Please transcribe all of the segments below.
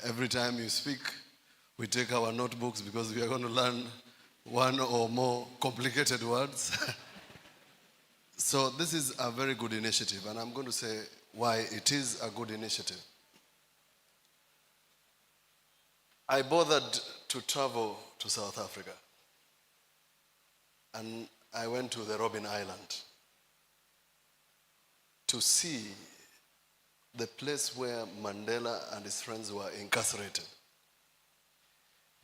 Every time you speak, we take our notebooks because we are going to learn one or more complicated words. So this is a very good initiative, and I'm going to say why it is a good initiative. I bothered to travel to South Africa, and I went to the Robben Island to see the place where Mandela and his friends were incarcerated.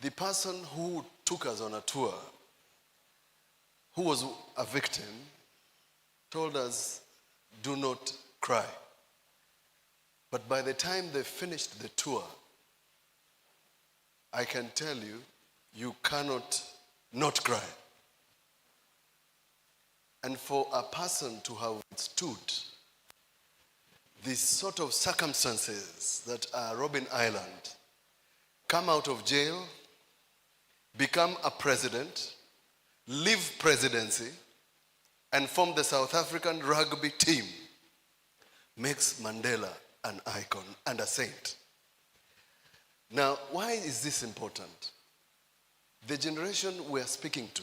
The person who took us on a tour, who was a victim, told us, do not cry. But by the time they finished the tour, I can tell you, you cannot not cry. And for a person to have stood these sort of circumstances that are Robben Island, come out of jail, become a president, leave presidency, and form the South African rugby team, makes Mandela an icon and a saint. Now, why is this important? The generation we are speaking to,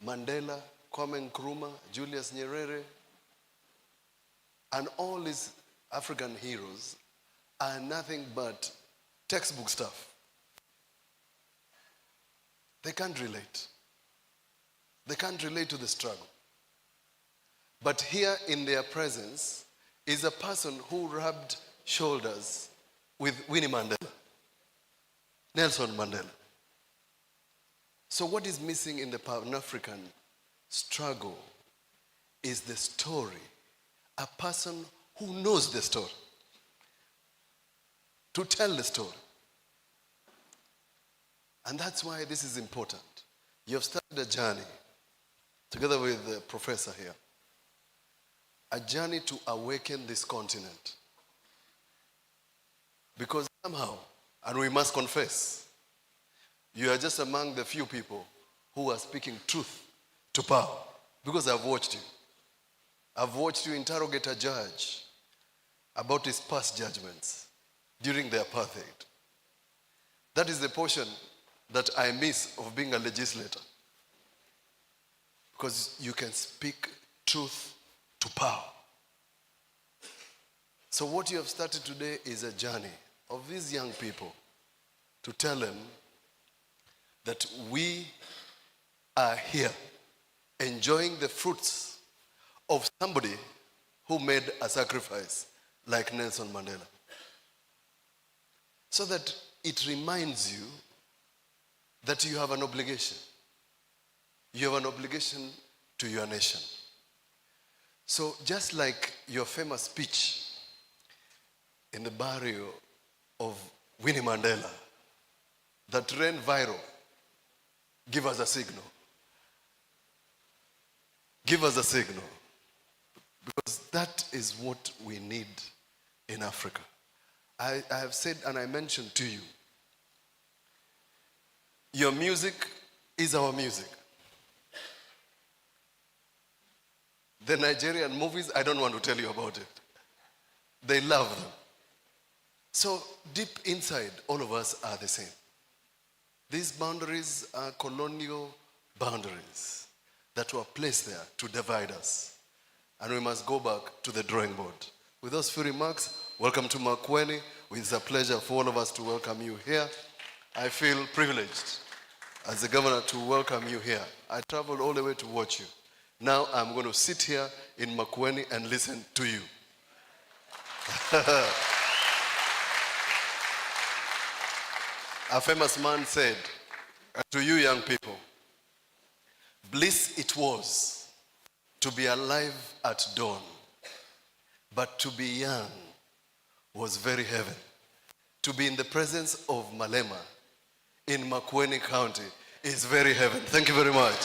Mandela, Kwame Nkrumah, Julius Nyerere, and all these African heroes are nothing but textbook stuff. They can't relate. They can't relate to the struggle. But here in their presence is a person who rubbed shoulders with Winnie Mandela, Nelson Mandela. So what is missing in the Pan-African struggle is the story, a person who knows the story, to tell the story. And that's why this is important. You have started a journey, together with the professor here, a journey to awaken this continent. Because somehow, and we must confess, you are just among the few people who are speaking truth to power. Because I've watched you. I've watched you interrogate a judge about his past judgments during the apartheid. That is the portion that I miss of being a legislator. Because you can speak truth to power. So what you have started today is a journey of these young people to tell them that we are here enjoying the fruits of somebody who made a sacrifice like Nelson Mandela. So that it reminds you that you have an obligation. You have an obligation to your nation. So just like your famous speech in the burial of Winnie Mandela that ran viral, give us a signal. Give us a signal. Because that is what we need in Africa. I have said and I mentioned to you, your music is our music. The Nigerian movies, I don't want to tell you about it. They love them. So deep inside, all of us are the same. These boundaries are colonial boundaries that were placed there to divide us. And we must go back to the drawing board. With those few remarks, welcome to Makueni. It's a pleasure for all of us to welcome you here. I feel privileged as the governor to welcome you here. I traveled all the way to watch you. Now I'm going to sit here in Makueni and listen to you. A famous man said, to you young people, bliss it was to be alive at dawn, but to be young was very heaven. To be in the presence of Malema in Makueni County is very heaven. Thank you very much.